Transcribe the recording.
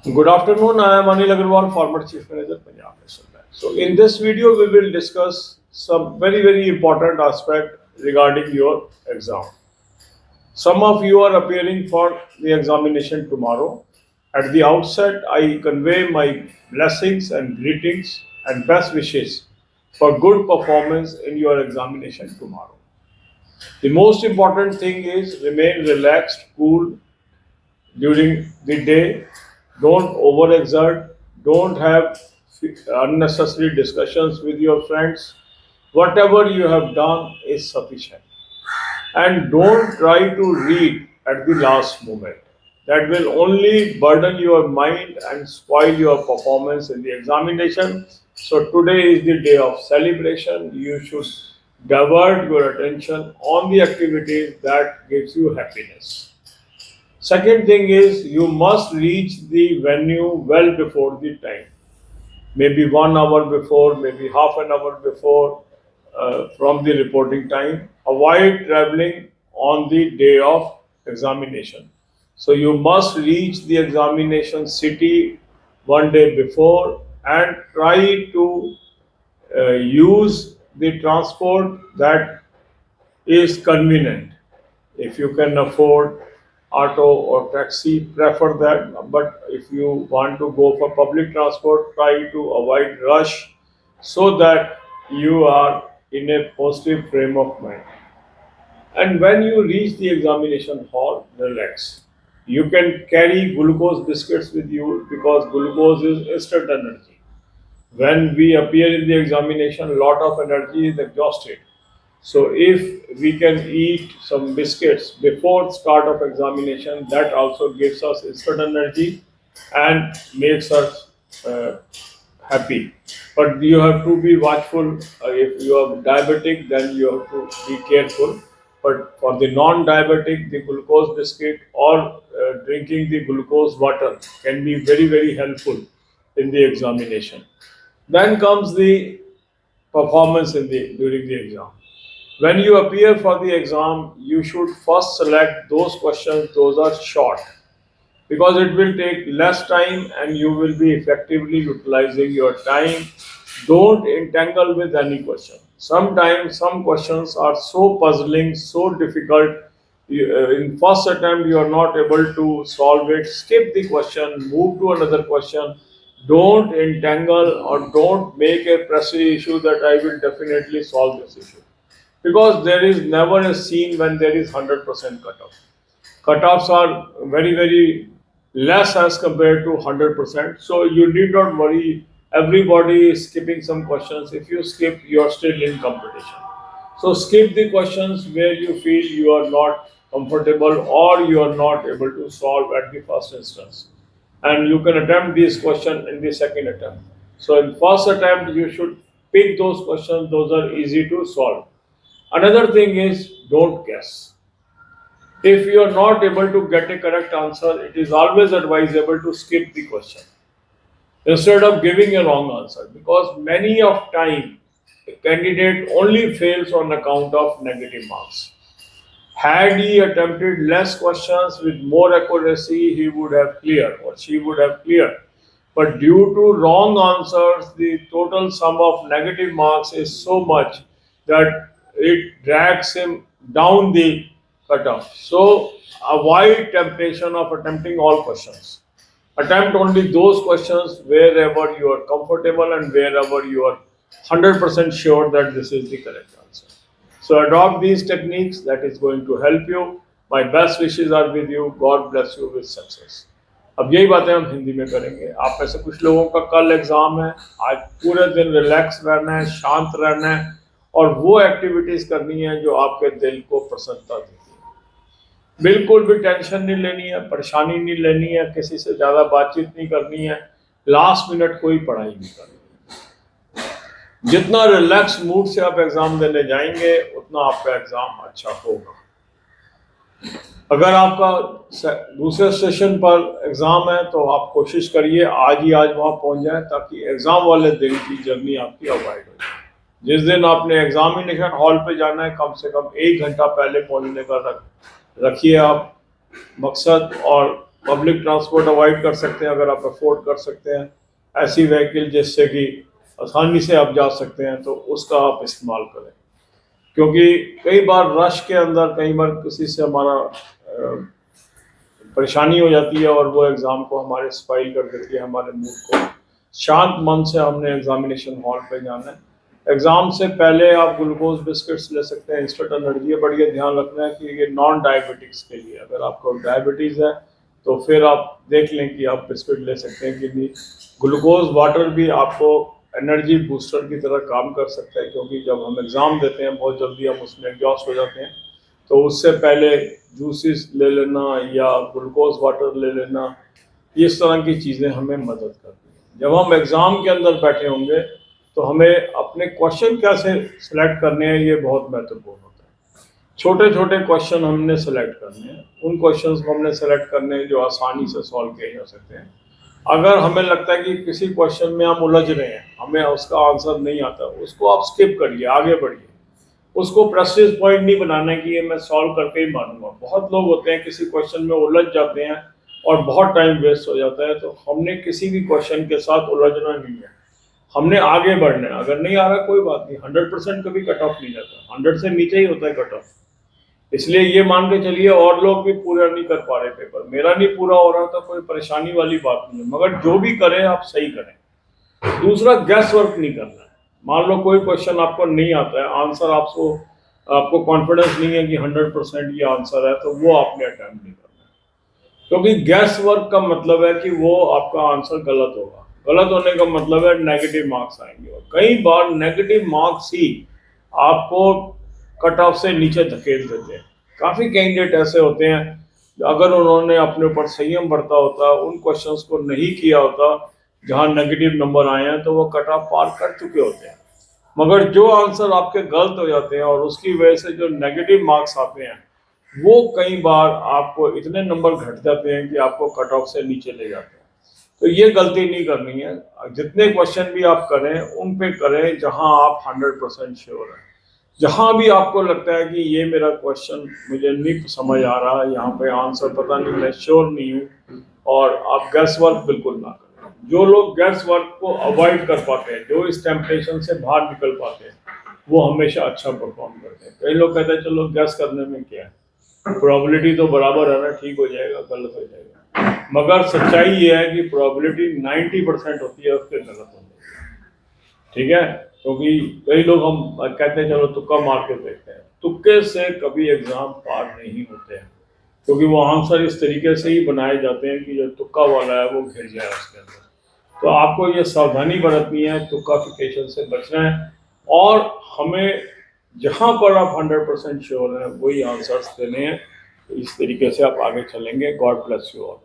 Good afternoon. I am Anil Agarwal, former Chief Manager, Punjab National Bank. So, in this video, we will discuss some very important aspect regarding your exam. Some of you are appearing for the examination tomorrow. At the outset, I convey my blessings and greetings and best wishes for good performance in your examination tomorrow. The most important thing is remain relaxed, cool, during the day. Don't overexert. Don't have unnecessary discussions with your friends. Whatever you have done is sufficient. And don't try to read at the last moment. That will only burden your mind and spoil your performance in the examination. So today is the day of celebration. You should divert your attention on the activities that gives you happiness. Second thing is you must reach the venue well before the time. Maybe 1 hour before, maybe half an hour before from the reporting time. Avoid traveling on the day of examination. So you must reach the examination city 1 day before and try to use the transport that is convenient. If you can afford auto or taxi, prefer that. But if you want to go for public transport, try to avoid rush so that you are in a positive frame of mind. And when you reach the examination hall, relax. You can carry glucose biscuits with you because glucose is instant energy. When we appear in the examination, a lot of energy is exhausted. So if we can eat some biscuits before start of examination, that also gives us instant energy and makes us uh, happy. But you have to be watchful. If you are diabetic, then you have to be careful. But for the non-diabetic, the glucose biscuit or drinking the glucose water can be very helpful in the examination. Then comes the performance in the during the exam. When you appear for the exam, you should first select those questions, those are short, because it will take less time and you will be effectively utilizing your time. Don't entangle with any question. Sometimes some questions are so puzzling, so difficult. In first attempt, you are not able to solve it. Skip the question, move to another question. Don't entangle or don't make a pressing issue that I will definitely solve this issue, because there is never a scene when there is 100% cutoff. Cutoffs are very less as compared to 100%. So you need not worry. Everybody is skipping some questions. If you skip, you are still in competition. So skip the questions where you feel you are not comfortable or you are not able to solve at the first instance. And you can attempt these questions in the second attempt. So in first attempt, you should pick those questions. Those are easy to solve. Another thing is don't guess. If you are not able to get a correct answer, it is always advisable to skip the question instead of giving a wrong answer, because many of time a candidate only fails on account of negative marks. Had he attempted less questions with more accuracy, he would have cleared or she would have cleared. But due to wrong answers, the total sum of negative marks is so much that it drags him down the cutoff. So avoid temptation of attempting all questions. Attempt only those questions wherever you are comfortable and wherever you are 100% sure that this is the correct answer. So adopt these techniques, that is going to help you. My best wishes are with you. God bless you with success. अब यही बातें हम हिंदी में करेंगे. आप में से कुछ लोगों का कल एग्जाम है. आज पूरे दिन रिलैक्स रहना है, शांत रहना है और वो एक्टिविटीज करनी है जो आपके दिल को प्रसन्नता देती है. बिल्कुल भी टेंशन नहीं लेनी है, परेशानी नहीं लेनी है, किसी से ज़्यादा बातचीत नहीं करनी है, लास्ट मिनट कोई पढ़ाई नहीं करनी. जितना रिलैक्स मूड से आप एग्ज़ाम देने जाएंगे उतना आपका एग्ज़ाम अच्छा होगा. अगर आपका दूसरे सेशन पर एग्ज़ाम है तो आप कोशिश करिए आज ही आज वहाँ पहुँच जाए ताकि एग्ज़ाम वाले दिन की जर्नी आपकी अवॉइड हो जाए. जिस दिन आपने एग्जामिनेशन हॉल पे जाना है कम से कम 1 घंटा पहले पहुँचने का रखिए आप मकसद, और पब्लिक ट्रांसपोर्ट अवॉइड कर सकते हैं अगर आप अफोर्ड कर सकते हैं ऐसी व्हीकल जिससे कि आसानी से आप जा सकते हैं, तो उसका आप इस्तेमाल करें। क्योंकि कई बार रश के अंदर कई बार किसी से हमारा परेशानी हो जाती है और वो एग्ज़ाम को हमारे स्पाइल कर देती है, हमारे मूड को। शांत मन से हमने एग्जामिनेशन हॉल पे जाना है। एग्ज़ाम से पहले आप ग्लूकोज बिस्किट्स ले सकते हैं, इंस्टेंट एनर्जी है, बट ये ध्यान रखना है कि ये नॉन डायबिटिक्स के लिए। अगर आपको डायबिटीज़ है तो फिर आप देख लें कि आप बिस्किट ले सकते हैं कि नहीं। ग्लूकोज वाटर भी आपको एनर्जी बूस्टर की तरह काम कर सकता है, क्योंकि जब हम एग्ज़ाम देते हैं बहुत जल्दी हम उसमें एग्जॉस्ट हो जाते हैं, तो उससे पहले जूसेस ले लेना या ग्लूकोज वाटर ले लेना, इस तरह की चीज़ें हमें मदद करती हैं। जब हम एग्ज़ाम के अंदर बैठे होंगे तो हमें अपने क्वेश्चन कैसे सिलेक्ट करने हैं ये बहुत महत्वपूर्ण होता है। छोटे छोटे क्वेश्चन हमने सेलेक्ट करने हैं, उन क्वेश्चंस को हमने सेलेक्ट करने हैं जो आसानी से सॉल्व किए जा सकते हैं। अगर हमें लगता है कि किसी क्वेश्चन में हम उलझ रहे हैं, हमें उसका आंसर नहीं आता, उसको आप स्किप करिए, आगे बढ़िए। उसको प्रेस्टीज पॉइंट नहीं बनाना है कि ये मैं सॉल्व करके ही मानूंगा। बहुत लोग होते हैं किसी क्वेश्चन में उलझ जाते हैं और बहुत टाइम वेस्ट हो जाता है। तो हमने किसी भी क्वेश्चन के साथ उलझना नहीं है, हमने आगे बढ़ना है। अगर नहीं आ रहा कोई बात नहीं, 100% कभी कट ऑफ नहीं जाता, 100 से नीचे ही होता है कट ऑफ। इसलिए ये मान के चलिए और लोग भी पूरा नहीं कर पा रहे पेपर, मेरा नहीं पूरा हो रहा तो कोई परेशानी वाली बात नहीं है, मगर जो भी करें आप सही करें। दूसरा, गैस वर्क नहीं करना है। मान लो कोई क्वेश्चन आपको नहीं आता है, आंसर आपको कॉन्फिडेंस नहीं है कि 100% ये आंसर है, तो वो आपने अटेम्प्ट नहीं करना है। क्योंकि गैस वर्क का मतलब है कि वो आपका आंसर गलत होगा। गलत होने का मतलब है नेगेटिव मार्क्स आएंगे, और कई बार नेगेटिव मार्क्स ही आपको कट ऑफ से नीचे धकेल देते हैं। काफ़ी कैंडिडेट ऐसे होते हैं, अगर उन्होंने अपने ऊपर संयम बरता होता, उन क्वेश्चंस को नहीं किया होता जहां नेगेटिव नंबर आए हैं, तो वो कट ऑफ पार कर चुके होते हैं। मगर जो आंसर आपके गलत हो जाते हैं और उसकी वजह से जो नेगेटिव मार्क्स आते हैं, वो कई बार आपको इतने नंबर घट जाते हैं कि आपको कट ऑफ से नीचे ले जाते हैं। तो ये गलती नहीं करनी है। जितने क्वेश्चन भी आप करें उन पे करें जहां आप 100% श्योर हैं। जहां भी आपको लगता है कि ये मेरा क्वेश्चन मुझे नहीं समझ आ रहा, यहाँ पे आंसर पता नहीं, मैं श्योर नहीं हूँ, और आप गैस वर्क बिल्कुल ना करें। जो लोग गैस वर्क को अवॉइड कर पाते हैं, जो इस टेम्पटेशन से बाहर निकल पाते हैं, वो हमेशा अच्छा परफॉर्म करते हैं। कई लोग कहते हैं चलो गैस करने में क्या है, प्रोबेबिलिटी तो बराबर है ना, ठीक हो जाएगा, गलत हो जाएगा। मगर सच्चाई ये है कि प्रोबेबिलिटी 90% होती है उसके गलत होने की। ठीक है, क्योंकि कई लोग हम कहते हैं चलो तुक्का मार के देखते हैं, तुक्के से कभी एग्जाम पार नहीं होते हैं, क्योंकि वो आंसर इस तरीके से ही बनाए जाते हैं कि जो तुक्का वाला है वो घिर जाए उसके अंदर। तो आपको ये सावधानी बरतनी है, तुक्काफिकेशन से बचना है, और हमें जहाँ पर आप 100% श्योर हैं वही आंसर्स देने हैं। इस तरीके से आप आगे चलेंगे। God bless you all.